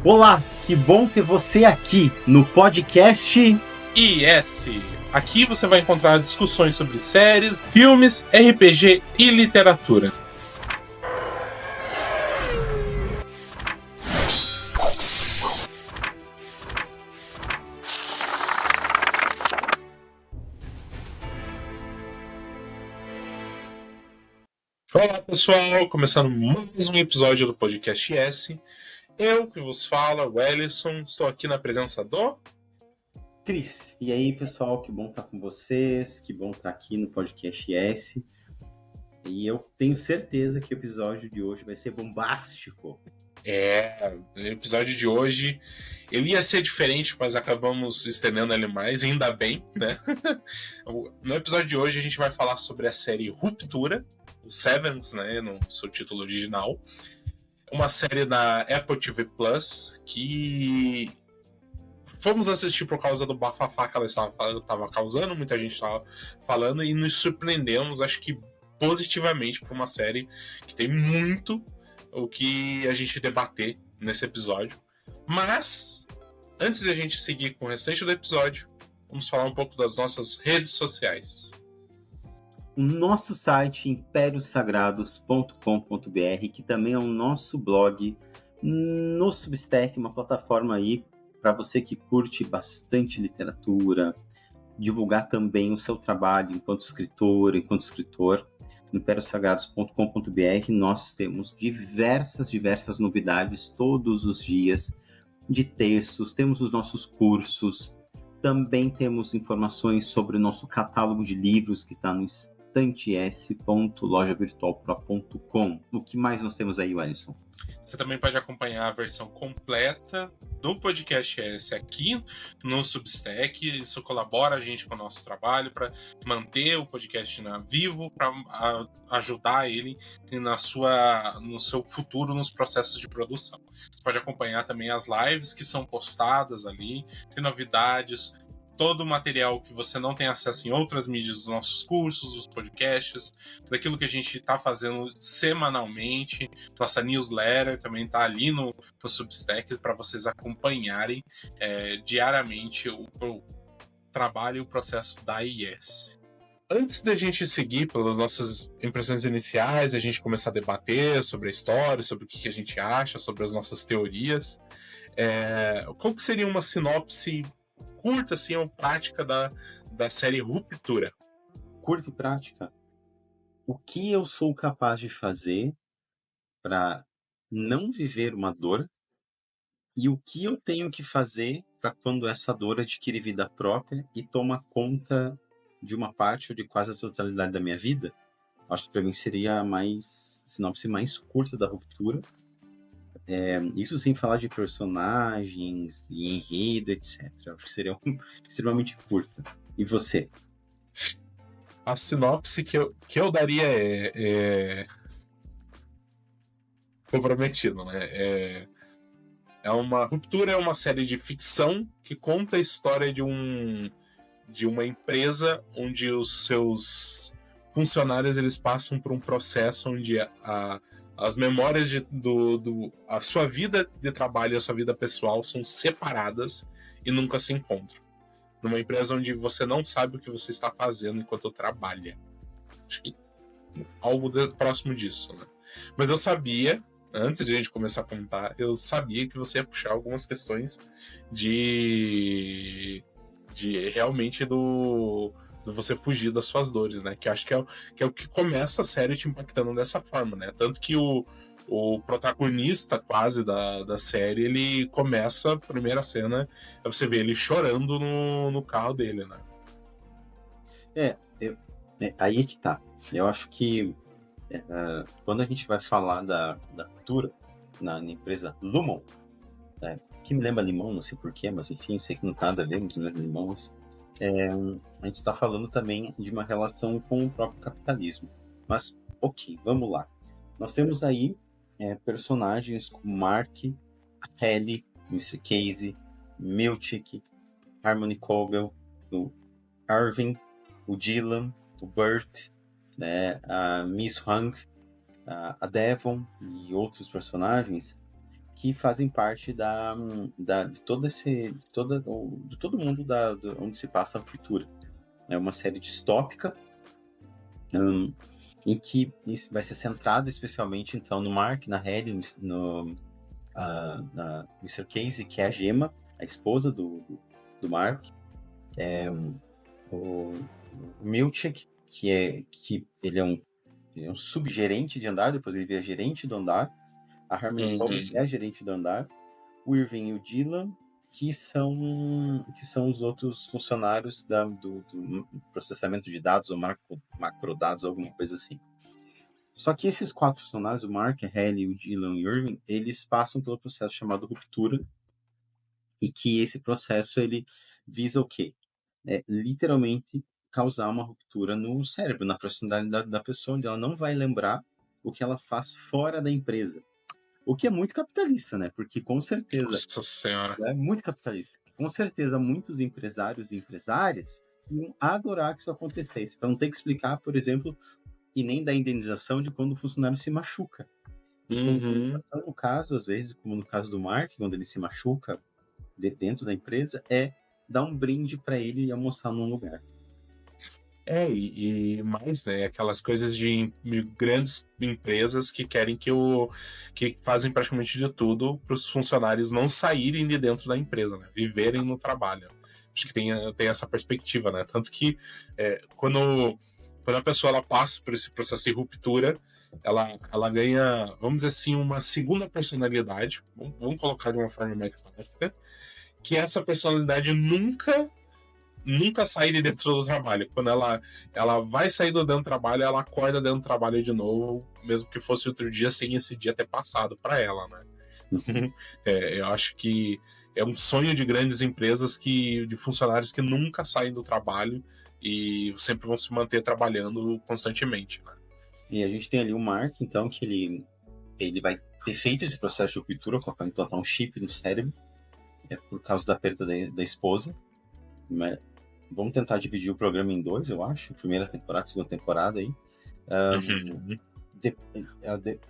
Olá, que bom ter você aqui no podcast IS. Aqui você vai encontrar discussões sobre séries, filmes, RPG e literatura. Olá pessoal, começando mais um episódio do podcast IS. Eu que vos falo, o Ellison, estou aqui na presença do... Cris. E aí, pessoal, que bom estar com vocês, que bom estar aqui no podcast S. E eu tenho certeza que o episódio de hoje vai ser bombástico. O episódio de hoje, ele ia ser diferente, mas acabamos estendendo ele mais, ainda bem, né? No episódio de hoje a gente vai falar sobre a série Ruptura, o Severance, né, no seu título original. Uma série da Apple TV Plus que fomos assistir por causa do bafafá que ela estava causando, muita gente estava falando, e nos surpreendemos, acho que positivamente, por uma série que tem muito o que a gente debater nesse episódio. Mas, antes de a gente seguir com o restante do episódio, vamos falar um pouco das nossas redes sociais. O nosso site impériosagrados.com.br, que também é o nosso blog no Substack, uma plataforma aí para você que curte bastante literatura, divulgar também o seu trabalho enquanto escritor. No impériosagrados.com.br nós temos diversas novidades todos os dias de textos, temos os nossos cursos, também temos informações sobre o nosso catálogo de livros que está no estantes.lojavirtualpro.com. O que mais nós temos aí, Alisson? Você também pode acompanhar a versão completa do podcast S aqui no Substack. Isso colabora a gente com o nosso trabalho para manter o podcast vivo, para ajudar ele no seu futuro nos processos de produção. Você pode acompanhar também as lives que são postadas ali, tem novidades, todo o material que você não tem acesso em outras mídias dos nossos cursos, dos podcasts, daquilo que a gente está fazendo semanalmente. Nossa newsletter também está ali no Substack para vocês acompanharem diariamente o trabalho e o processo da IS. Antes da gente seguir pelas nossas impressões iniciais, a gente começar a debater sobre a história, sobre o que a gente acha, sobre as nossas teorias, qual que seria uma sinopse curta, assim, ou prática da série Ruptura? Curta e prática. O que eu sou capaz de fazer para não viver uma dor e o que eu tenho que fazer para quando essa dor adquire vida própria e toma conta de uma parte ou de quase a totalidade da minha vida. Acho que para mim seria a sinopse mais curta da Ruptura. Isso sem falar de personagens e enredo, etc. Acho que seria extremamente curta. E você? A sinopse que eu daria é comprometido, né? Uma Ruptura é uma série de ficção que conta a história de uma empresa onde os seus funcionários eles passam por um processo onde as memórias a sua vida de trabalho e a sua vida pessoal são separadas e nunca se encontram. Numa empresa onde você não sabe o que você está fazendo enquanto trabalha. Acho que algo próximo disso, né? Mas eu sabia, antes de a gente começar a contar, eu sabia que você ia puxar algumas questões de realmente do você fugir das suas dores, né? Que acho que é o que começa a série te impactando dessa forma, né? Tanto que o protagonista quase da série, ele começa, a primeira cena, você vê ele chorando no carro dele, né? Aí é que tá. Eu acho que quando a gente vai falar da Ruptura na empresa Lumon, que me lembra limão, não sei porquê, mas enfim, sei que não tem nada a ver, mas me lembra limão. A gente está falando também de uma relação com o próprio capitalismo. Mas, ok, vamos lá. Nós temos aí personagens como Mark, Ellie, Mr. Casey, Milchick, Harmony Coble, o Arvin, o Dylan, o Bert, a Miss Hung, a Devon e outros personagens que fazem parte de todo mundo onde se passa a cultura. É uma série distópica, em que isso vai ser centrada especialmente então no Mark, na Hayley, na Mr. Casey, que é a Gemma, a esposa do Mark, o Milchek, que ele é um subgerente de andar, depois ele vira gerente do andar, a Harmony Coleman, que é a gerente do andar, o Irving e o Dylan, que são os outros funcionários do processamento de dados ou macrodados, alguma coisa assim. Só que esses 4 funcionários, o Mark, a Hayley, o Dylan e o Irving, eles passam pelo processo chamado ruptura, e que esse processo ele visa o quê? Literalmente causar uma ruptura no cérebro, na personalidade da pessoa, onde ela não vai lembrar o que ela faz fora da empresa. O que é muito capitalista, né? Porque com certeza... Nossa Senhora. É muito capitalista. Com certeza, muitos empresários e empresárias iam adorar que isso acontecesse, para não ter que explicar, por exemplo, e nem dar indenização de quando o funcionário se machuca. E com indenização, no caso, às vezes, como no caso do Mark, quando ele se machuca dentro da empresa, é dar um brinde para ele e almoçar num lugar. E mais, né, aquelas coisas de grandes empresas que querem que fazem praticamente de tudo para os funcionários não saírem de dentro da empresa, né, viverem no trabalho. Acho que tem essa perspectiva, né, tanto que quando a pessoa ela passa por esse processo de ruptura, ela ganha, vamos dizer assim, uma segunda personalidade, vamos colocar de uma forma mais prática, que essa personalidade nunca sai de dentro do trabalho. Quando ela vai sair do dentro do trabalho, ela acorda dentro do trabalho de novo, mesmo que fosse outro dia, sem esse dia ter passado para ela, né? Eu acho que é um sonho de grandes empresas, de funcionários que nunca saem do trabalho e sempre vão se manter trabalhando constantemente, né? E a gente tem ali o Mark, então, que ele vai ter feito esse processo de ruptura para implantar um chip no cérebro, por causa da perda da esposa. Mas vamos tentar dividir o programa em 2, eu acho. Primeira temporada, segunda temporada aí.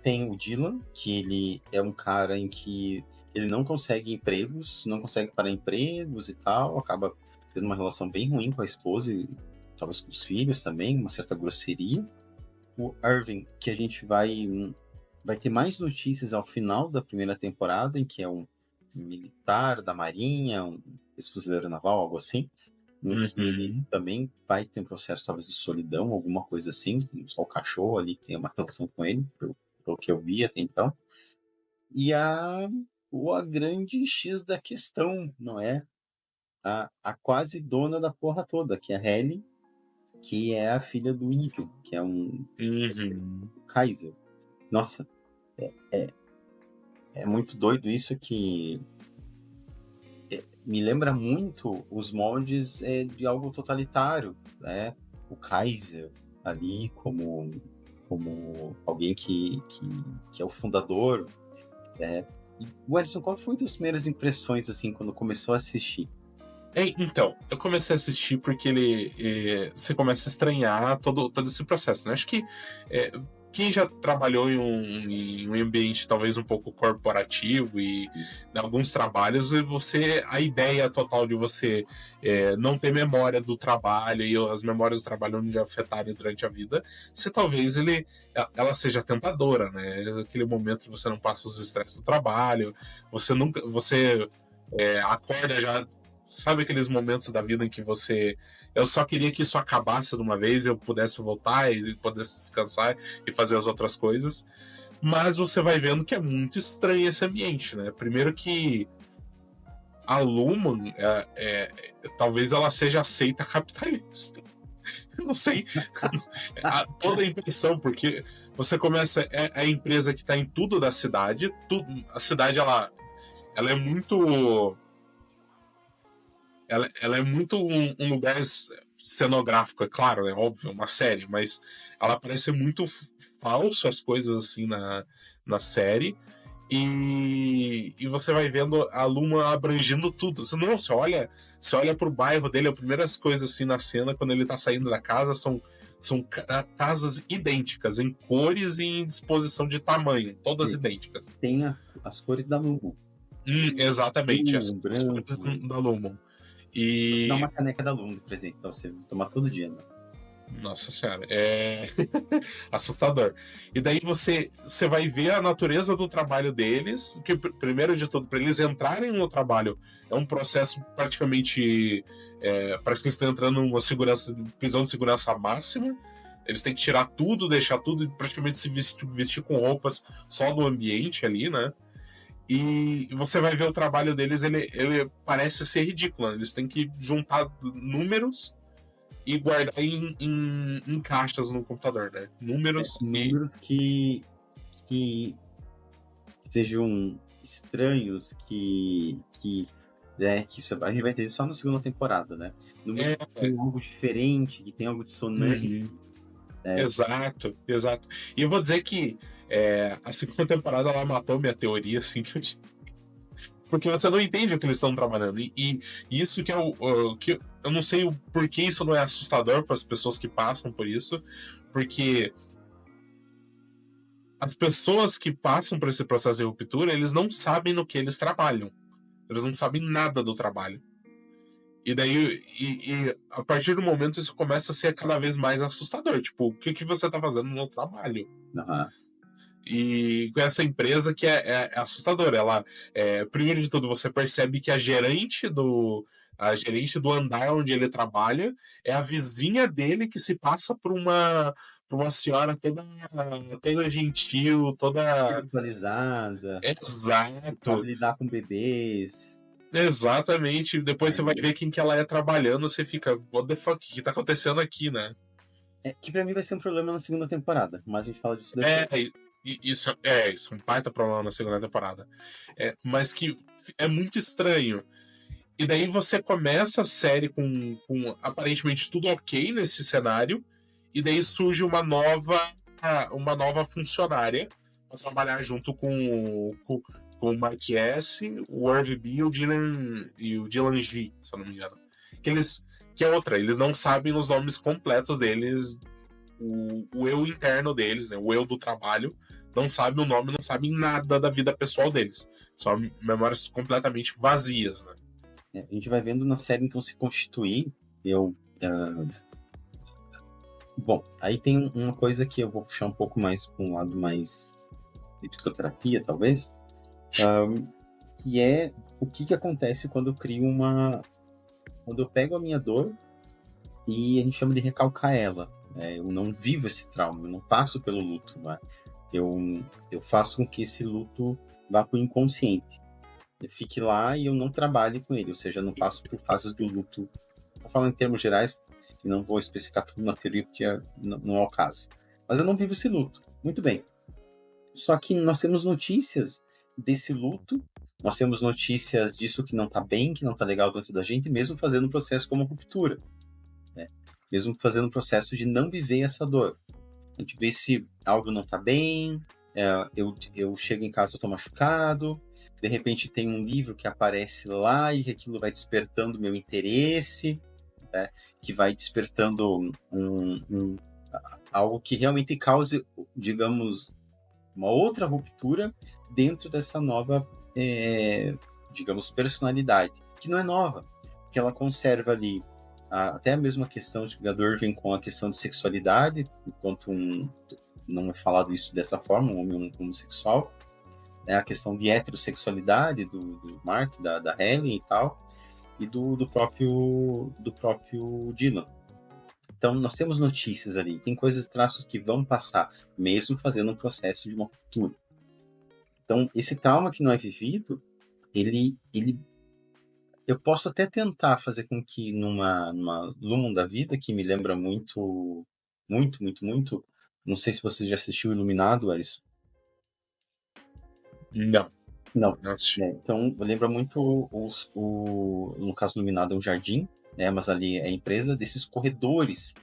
Tem o Dylan, que ele é um cara em que ele não consegue empregos, não consegue parar empregos e tal, acaba tendo uma relação bem ruim com a esposa e talvez com os filhos também, uma certa grosseria. O Irving, que a gente vai ter mais notícias ao final da primeira temporada, em que é um militar da marinha, um ex-fuzileiro naval, algo assim, em que ele também vai ter um processo talvez de solidão, alguma coisa assim, só o cachorro ali tem uma relação com ele, pelo que eu vi até então. E a grande X da questão, não é? A quase dona da porra toda, que é a Hayley, que é a filha do Egan, que é um Kaiser. Nossa, é muito doido isso, que me lembra muito os moldes de algo totalitário, né? O Kaiser ali como alguém que é o fundador. E, Wellington, qual foi as suas primeiras impressões assim quando começou a assistir? Então, eu comecei a assistir porque você começa a estranhar todo esse processo, né? Acho que quem já trabalhou em um ambiente talvez um pouco corporativo e em alguns trabalhos, a ideia total de você não ter memória do trabalho e as memórias do trabalho não te afetarem durante a vida, talvez ela seja tentadora, né? Aquele momento que você não passa os estresses do trabalho, você acorda já. Sabe aqueles momentos da vida em que eu só queria que isso acabasse de uma vez, eu pudesse voltar e pudesse descansar e fazer as outras coisas. Mas você vai vendo que é muito estranho esse ambiente, né? Primeiro que a Lumen, talvez ela seja a seita capitalista. Eu não sei. Toda a impressão, porque você começa... É a empresa que está em tudo da cidade. A cidade, ela é muito... Ela é muito um lugar cenográfico, é claro, é óbvio, uma série, mas ela parece muito falso as coisas assim na série, e você vai vendo a Luma abrangendo tudo. Você olha pro bairro dele, as primeiras coisas assim na cena, quando ele tá saindo da casa, são casas idênticas, em cores e em disposição de tamanho, todas idênticas. Tem as cores da Lumon. Exatamente, as branco. cores da Lumon. Dá uma caneca da Lumon de presente pra você tomar todo dia, né? Nossa senhora, é assustador. E daí você vai ver a natureza do trabalho deles, que primeiro de tudo, para eles entrarem no trabalho, é um processo praticamente. Parece que eles estão entrando numa prisão de segurança máxima. Eles têm que tirar tudo, deixar tudo e praticamente se vestir com roupas só do ambiente ali, né? E você vai ver o trabalho deles, ele parece ser ridículo. Né? Eles têm que juntar números e guardar em caixas no computador, né? Números que sejam estranhos, que isso a gente vai ter só na segunda temporada, né? Números que tem algo diferente, que tem algo dissonante. Exato. E eu vou dizer que a segunda temporada ela matou minha teoria, assim, que eu tinha. Porque você não entende o que eles estão trabalhando. E isso que é que eu não sei o porquê isso não é assustador para as pessoas que passam por isso, porque as pessoas que passam por esse processo de ruptura, eles não sabem no que eles trabalham. Eles não sabem nada do trabalho. E daí, a partir do momento, isso começa a ser cada vez mais assustador. Tipo, o que você tá fazendo no trabalho? Uhum. E com essa empresa que é assustadora. Ela, primeiro de tudo, você percebe que a gerente do andar onde ele trabalha é a vizinha dele que se passa por uma senhora toda gentil, toda atualizada. Exato. Sabe lidar com bebês. Exatamente. Depois você vai ver quem que ela é trabalhando, você fica, what the fuck, o que tá acontecendo aqui, né? Que pra mim vai ser um problema na segunda temporada, mas a gente fala disso depois. Isso é um baita problema na segunda temporada. Mas que é muito estranho. E daí você começa a série com aparentemente tudo ok nesse cenário, e daí surge uma nova funcionária para trabalhar junto com o Mike S, o Irv B e o Dylan G, se eu não me engano. Que é outra, eles não sabem os nomes completos deles, o eu interno deles, né, o eu do trabalho, não sabe o nome, não sabe nada da vida pessoal deles. Só memórias completamente vazias, né? A gente vai vendo na série, então, se constituir. Bom, aí tem uma coisa que eu vou puxar um pouco mais para um lado mais de psicoterapia, talvez, que é o que acontece quando eu crio quando eu pego a minha dor e a gente chama de recalcar ela. Eu não vivo esse trauma, eu não passo pelo luto. Né? Eu faço com que esse luto vá para o inconsciente. Eu fique lá e eu não trabalhe com ele, ou seja, eu não passo por fases do luto. Estou falando em termos gerais, e não vou especificar tudo na teoria, porque não é o caso. Mas eu não vivo esse luto. Muito bem. Só que nós temos notícias desse luto, nós temos notícias disso que não está bem, que não está legal dentro da gente, mesmo fazendo um processo como ruptura. Né? Mesmo fazendo um processo de não viver essa dor. A gente vê se algo não está bem, eu chego em casa, eu estou machucado, de repente tem um livro que aparece lá e que aquilo vai despertando meu interesse, né? Que vai despertando algo que realmente cause, digamos, uma outra ruptura dentro dessa nova, digamos, personalidade, que não é nova, que ela conserva ali até a mesma questão de Gador vem com a questão de sexualidade, enquanto não é falado isso dessa forma, um homem homossexual, a questão de heterossexualidade do Mark, da Helen e tal, e do próprio Dylan. Então, nós temos notícias ali, tem coisas, traços que vão passar, mesmo fazendo um processo de uma ruptura. Então, esse trauma que não é vivido, ele eu posso até tentar fazer com que numa Lumon da vida, que me lembra muito, muito, muito, muito, não sei se você já assistiu Iluminado, Alisson. Não. Então, lembra muito no caso Iluminado é um jardim, né, mas ali é a empresa desses corredores,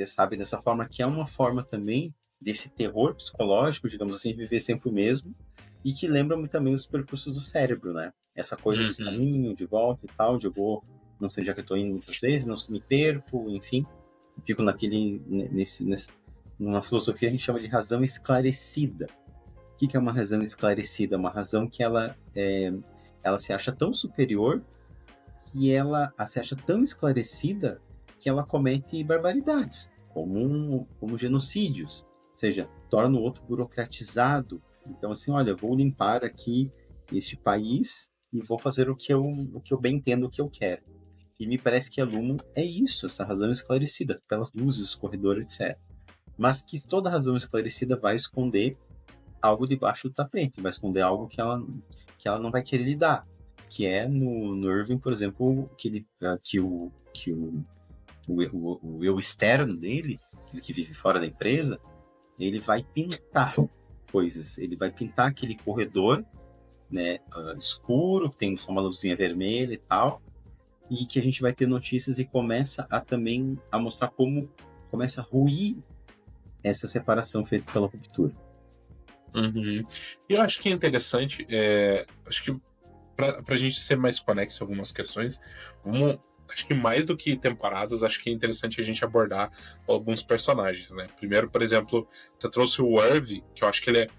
sabe, dessa forma que é uma forma também desse terror psicológico, digamos assim, viver sempre o mesmo, e que lembra muito também os percursos do cérebro, né? Essa coisa do caminho, de volta e tal, de eu vou, não sei onde é que eu tô indo muitas vezes, não me perco, enfim, fico numa filosofia a gente chama de razão esclarecida. O que é uma razão esclarecida? Uma razão que ela se acha tão superior que ela se acha tão esclarecida que ela comete barbaridades, como genocídios, ou seja, torna o outro burocratizado. Então, assim, olha, vou limpar aqui este país e vou fazer o que eu bem entendo, o que eu quero. E me parece que a Lumon é isso, essa razão esclarecida, pelas luzes, os corredores, etc. Mas que toda razão esclarecida vai esconder algo debaixo do tapete, vai esconder algo que ela não vai querer lidar. Que é no Irving, por exemplo, o eu externo dele, que vive fora da empresa, ele vai pintar coisas. Ele vai pintar aquele corredor, né, escuro, que tem só uma luzinha vermelha e tal, e que a gente vai ter notícias e começa também a mostrar como começa a ruir essa separação feita pela ruptura. Uhum. E eu acho que é interessante, acho que pra gente ser mais conexo em algumas questões, acho que mais do que temporadas, acho que é interessante a gente abordar alguns personagens, né? Primeiro, por exemplo, você trouxe o Irv, que eu acho que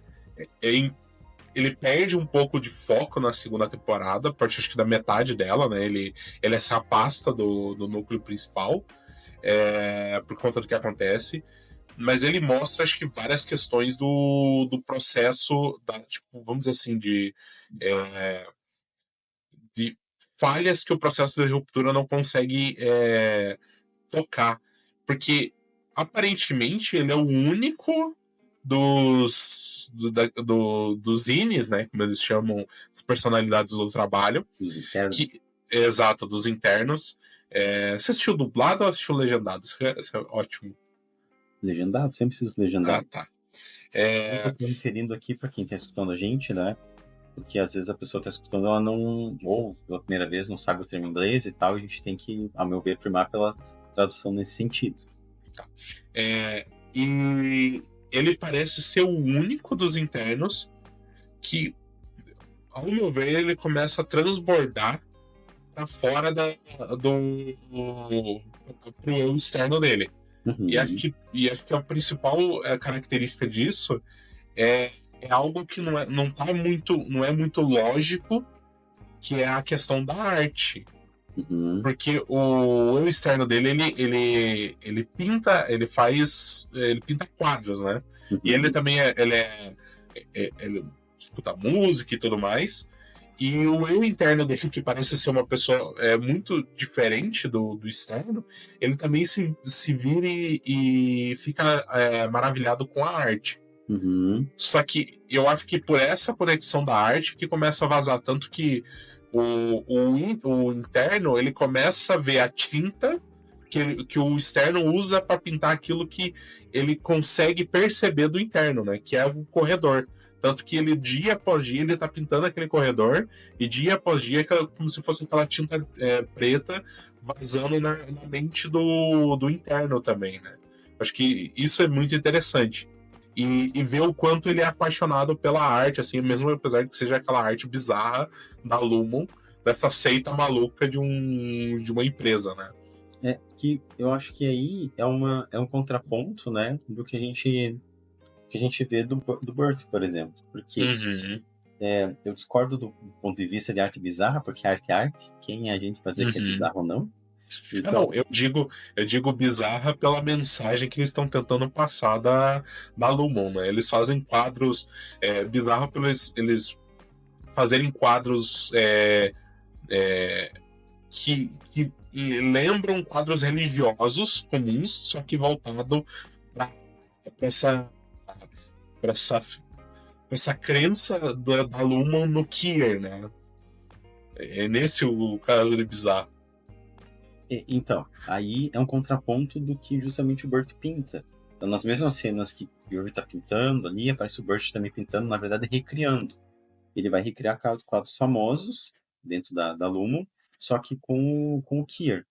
ele perde um pouco de foco na segunda temporada, a partir acho que da metade dela, né? Ele se afasta do núcleo principal, por conta do que acontece. Mas ele mostra, acho que, várias questões do processo, tipo, vamos dizer assim, de falhas que o processo de ruptura não consegue tocar. Porque, aparentemente, ele é o único dos zines, né, como eles chamam, personalidades do trabalho. Os internos. Exato, dos internos. Você assistiu dublado ou assistiu legendado? Isso é ótimo. Legendado, sempre preciso legendar. Ah, tá. Eu tô me referindo aqui para quem tá escutando a gente, né? Porque às vezes a pessoa tá escutando, ela não, ou pela primeira vez, não sabe o termo inglês e tal, e a gente tem que, a meu ver, primar pela tradução nesse sentido. Tá. E ele parece ser o único dos internos que, ao meu ver, ele começa a transbordar para fora pro eu externo dele. Uhum. E acho que a principal característica disso é algo que não é muito lógico, que é a questão da arte. Uhum. Porque o eu externo dele, ele pinta, ele pinta quadros, né? Uhum. E ele também ele escuta música e tudo mais. E o eu interno dele, que parece ser uma pessoa muito diferente do externo, ele também se vira e fica maravilhado com a arte. Uhum. Só que eu acho que por essa conexão da arte que começa a vazar, tanto que o interno ele começa a ver a tinta que o externo usa para pintar aquilo que ele consegue perceber do interno, né? Que é o corredor. Tanto que ele, dia após dia, ele tá pintando aquele corredor, e dia após dia, como se fosse aquela tinta preta vazando na mente do interno também, né? Acho que isso é muito interessante. E ver o quanto ele é apaixonado pela arte, assim, mesmo apesar de que seja aquela arte bizarra da Lumon, dessa seita maluca de uma empresa, né? Que eu acho que aí é um contraponto, né, do que a gente vê do Burt, por exemplo. Porque Uhum. eu discordo do ponto de vista de arte bizarra, porque arte é arte. Quem é a gente para dizer que é bizarro ou não? Então, Não, eu digo bizarra pela mensagem que eles estão tentando passar da Lumon, né? Eles fazem quadros bizarros pelos eles fazerem quadros que lembram quadros religiosos comuns, só que voltado para essa para essa crença da Lumon no Kier, né? É nesse o caso de bizarro. Então, aí é um contraponto do que justamente o Burt pinta. Então, nas mesmas cenas que o Yuri tá pintando ali, aparece o Burt também pintando, na verdade, recriando. Ele vai recriar quadros famosos dentro da Lumon, só que com o Kier.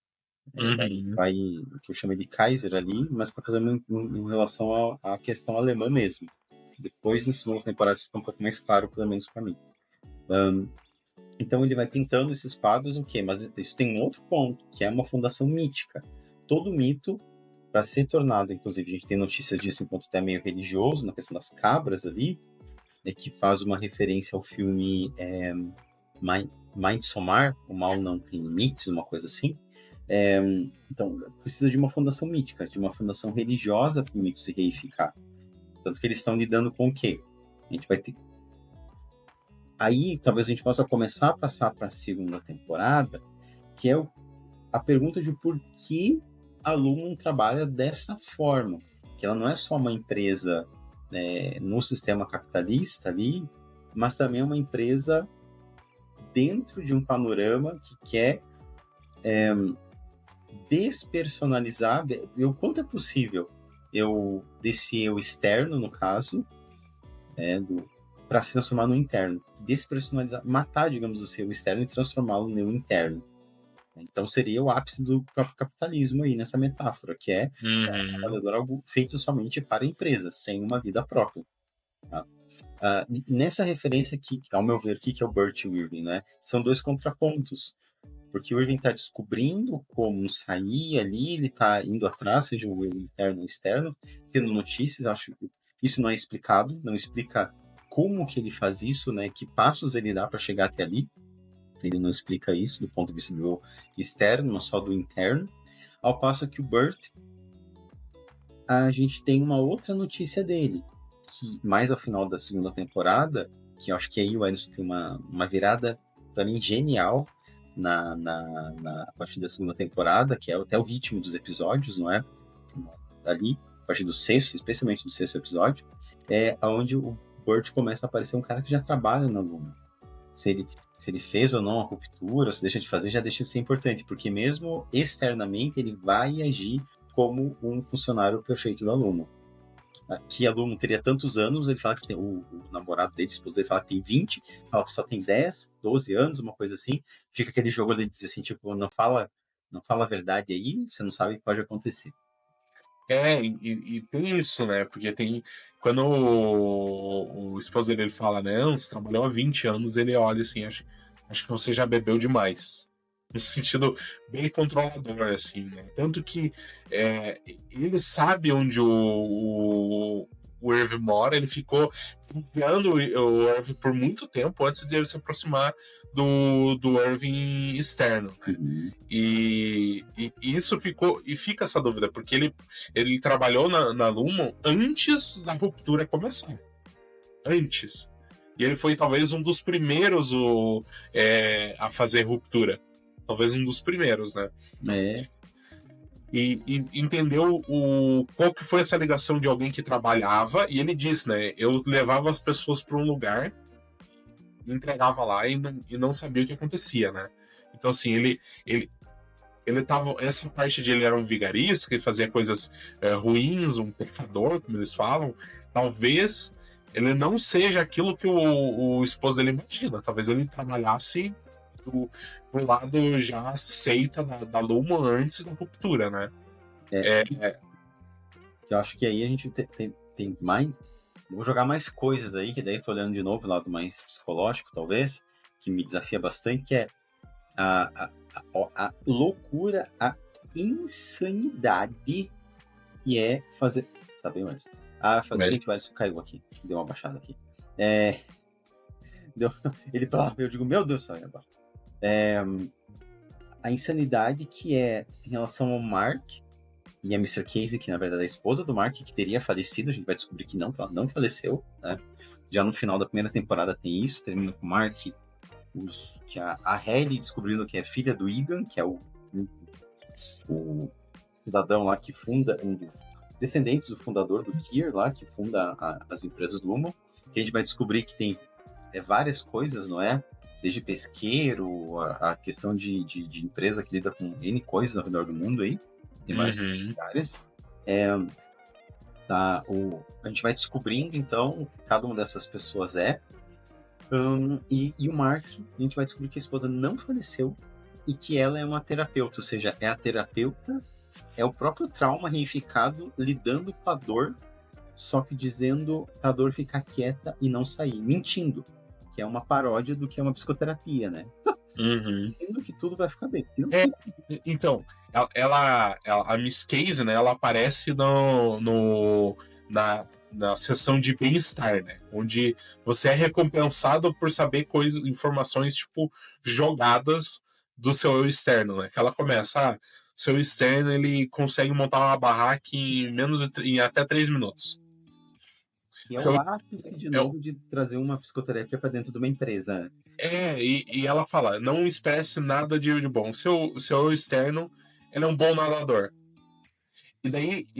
Vai, o que eu chamo de Kaiser ali, mas para fazer em relação à questão alemã mesmo. Depois, na segunda temporada, isso fica um pouco mais claro, pelo menos para mim. Então ele vai pintando esses quadros, o quê? Mas isso tem um outro ponto, que é uma fundação mítica. Todo mito, para ser tornado, inclusive a gente tem notícias disso enquanto até meio religioso, na questão das cabras ali, que faz uma referência ao filme Midsommar, O Mal Não Tem Limites, uma coisa assim. Então, precisa de uma fundação mítica, de uma fundação religiosa para o mito se reificar. Tanto que eles estão lidando com o quê? A gente vai ter... Aí, talvez a gente possa começar a passar para a segunda temporada, que é a pergunta de por que a Lumon trabalha dessa forma. Que ela não é só uma empresa no sistema capitalista ali, mas também é uma empresa dentro de um panorama que quer despersonalizar, ver o quanto é possível desse eu externo, no caso, para se transformar no interno. Despersonalizar, matar, digamos, o seu externo e transformá-lo no eu interno. Então seria o ápice do próprio capitalismo aí nessa metáfora, que é um trabalhador algo feito somente para a empresa, sem uma vida própria. Tá? Nessa referência aqui, ao meu ver, aqui, que é o Burt e o Irving, né? São dois contrapontos. Porque o Irving está descobrindo como sair ali, ele está indo atrás, seja o interno ou externo, tendo notícias, acho que isso não é explicado, não explica como que ele faz isso, né? Que passos ele dá para chegar até ali. Ele não explica isso do ponto de vista do externo, mas só do interno. Ao passo que o Burt, a gente tem uma outra notícia dele, que mais ao final da segunda temporada, que eu acho que aí o Ellison tem uma virada, para mim, genial, a partir da segunda temporada, que é até o ritmo dos episódios, não é? Ali, a partir do sexto, especialmente do sexto episódio, é onde o Burt começa a aparecer um cara que já trabalha na Lumon. Se ele fez ou não a ruptura, ou se deixa de fazer, já deixa de ser importante, porque mesmo externamente ele vai agir como um funcionário perfeito da Lumon. Que a Lumon teria tantos anos, ele fala que tem o namorado dele, a esposa dele, fala que tem 20, fala que só tem 10, 12 anos, uma coisa assim. Fica aquele jogo ali de dizer assim, tipo, não fala a verdade aí, você não sabe o que pode acontecer. E tem isso, né? Porque tem. Quando o esposo dele fala, né? Você trabalhou há 20 anos, ele olha assim, acho que você já bebeu demais. No sentido bem controlador, assim, né? Tanto que ele sabe onde o Irving mora, ele ficou vigiando o Irving por muito tempo antes de ele se aproximar do Irving externo. Uhum. E isso ficou. E fica essa dúvida, porque ele trabalhou na Lumon antes da ruptura começar. Antes. E ele foi talvez um dos primeiros a fazer ruptura. Talvez um dos primeiros, né? E entendeu qual que foi essa ligação de alguém que trabalhava, e ele disse, né? Eu levava as pessoas para um lugar, entregava lá e não sabia o que acontecia, né? Então, assim, ele tava. Essa parte de ele era um vigarista, que ele fazia coisas ruins, um pecador, como eles falam. Talvez ele não seja aquilo que o esposo dele imagina. Talvez ele trabalhasse do lado já aceita da Lumon antes da ruptura, né? Eu acho que aí a gente tem mais. Vou jogar mais coisas aí, que daí eu tô olhando de novo pro lado mais psicológico, talvez, que me desafia bastante, que é a loucura, a insanidade que é fazer. Sabe, Alisson? Gente, o Alisson caiu aqui, deu uma baixada aqui. Ele eu digo, meu Deus do céu, a insanidade que é em relação ao Mark e a Mr. Casey, que na verdade é a esposa do Mark, que teria falecido, a gente vai descobrir que ela não faleceu, né? Já no final da primeira temporada tem isso, termina com o Mark, que a Hayley descobrindo que é filha do Egan, que é o cidadão lá que funda, um dos descendentes do fundador do Kier lá, que funda as empresas Lumon, que a gente vai descobrir que tem várias coisas, não é? Desde pesqueiro, a questão de empresa que lida com N coisas ao redor do mundo aí, tem várias áreas. A gente vai descobrindo, então, cada uma dessas pessoas e o Mark, a gente vai descobrir que a esposa não faleceu e que ela é uma terapeuta, ou seja, é a terapeuta, é o próprio trauma reificado lidando com a dor, só que dizendo pra dor ficar quieta e não sair, mentindo, que é uma paródia do que é uma psicoterapia, né? Dizendo que tudo vai ficar bem. Então, a Miss Casey, né, ela aparece no na seção de bem-estar, né? Onde você é recompensado por saber coisas, informações, tipo, jogadas do seu eu externo, né? Que ela começa, seu externo, ele consegue montar uma barraca em até 3 minutos. Que é o Seu, ápice, de é, o- novo, de trazer uma psicoterapia para dentro de uma empresa. e ela fala, não expresse nada de bom. Seu eu externo, ele é um bom nadador. E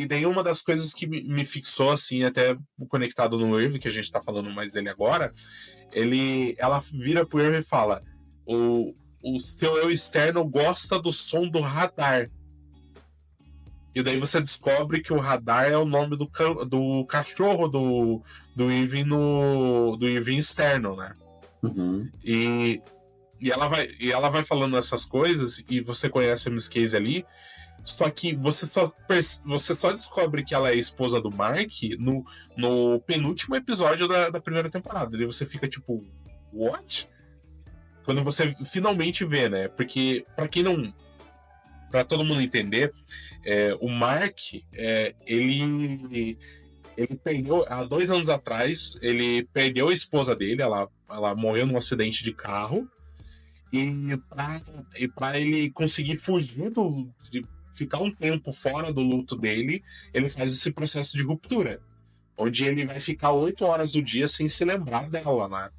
daí uma das coisas que me fixou, assim, até conectado no Irving, que a gente tá falando mais dele agora, ela vira pro Irving e fala: o seu eu externo gosta do som do radar. E daí você descobre que o radar é o nome do cachorro do Irving do Irving externo, né? Uhum. E, ela vai falando essas coisas, e você conhece a Miss Casey ali. Só que você só descobre que ela é esposa do Mark no penúltimo episódio da primeira temporada. E você fica tipo, what? Quando você finalmente vê, né? Porque, pra quem não. Pra todo mundo entender, o Mark, ele perdeu. Há 2 anos atrás, ele perdeu a esposa dele, ela morreu num acidente de carro. E pra ele conseguir fugir de ficar um tempo fora do luto dele, ele faz esse processo de ruptura. Onde ele vai ficar 8 horas do dia sem se lembrar dela, né?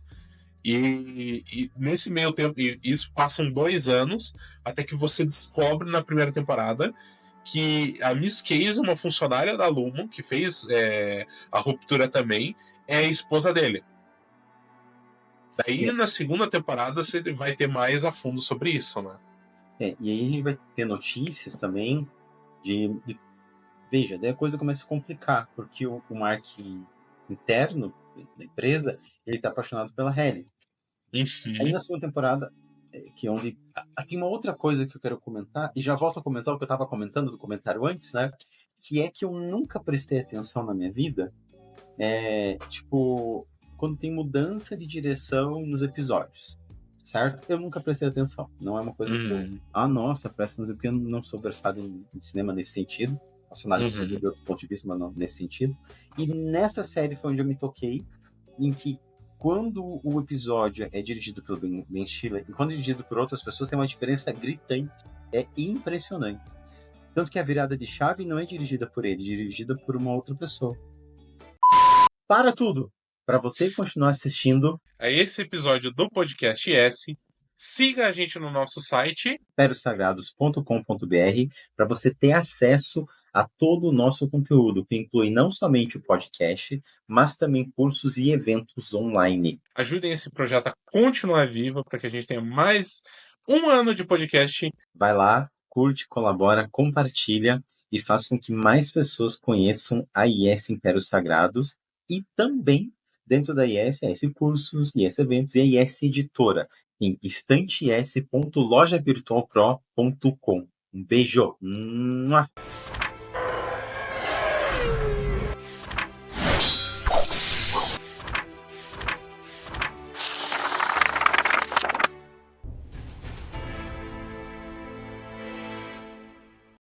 E nesse meio tempo, isso passam 2 anos, até que você descobre na primeira temporada que a Miss Case, uma funcionária da Lumon, que fez a ruptura também, é a esposa dele. Daí, na segunda temporada, você vai ter mais a fundo sobre isso, né? E aí a gente vai ter notícias também veja, daí a coisa começa a complicar, porque o Mark interno da empresa, ele tá apaixonado pela Hayley. Aí na segunda temporada, que é onde... tem uma outra coisa que eu quero comentar, e já volto a comentar o que eu tava comentando do comentário antes, né? Que é que eu nunca prestei atenção na minha vida, tipo, quando tem mudança de direção nos episódios, certo? Eu nunca prestei atenção. Não é uma coisa que eu... nossa, presta atenção, porque eu não sou versado em cinema nesse sentido. Posso analisar de outro ponto de vista, mas não nesse sentido. E nessa série foi onde eu me toquei, em que quando o episódio é dirigido pelo Ben Stiller e quando é dirigido por outras pessoas, tem uma diferença gritante. É impressionante. Tanto que a virada de chave não é dirigida por ele, é dirigida por uma outra pessoa. Para tudo! Para você continuar assistindo a esse episódio do Podcast S, siga a gente no nosso site imperiosagrados.com.br para você ter acesso a todo o nosso conteúdo, que inclui não somente o podcast, mas também cursos e eventos online. Ajudem esse projeto a continuar vivo, para que a gente tenha mais 1 ano de podcast. Vai lá, curte, colabora, compartilha e faça com que mais pessoas conheçam a IS Impérios Sagrados e também, dentro da IS Cursos, IS Eventos e a IS Editora, em estantes.lojavirtualpro.com. Um beijo!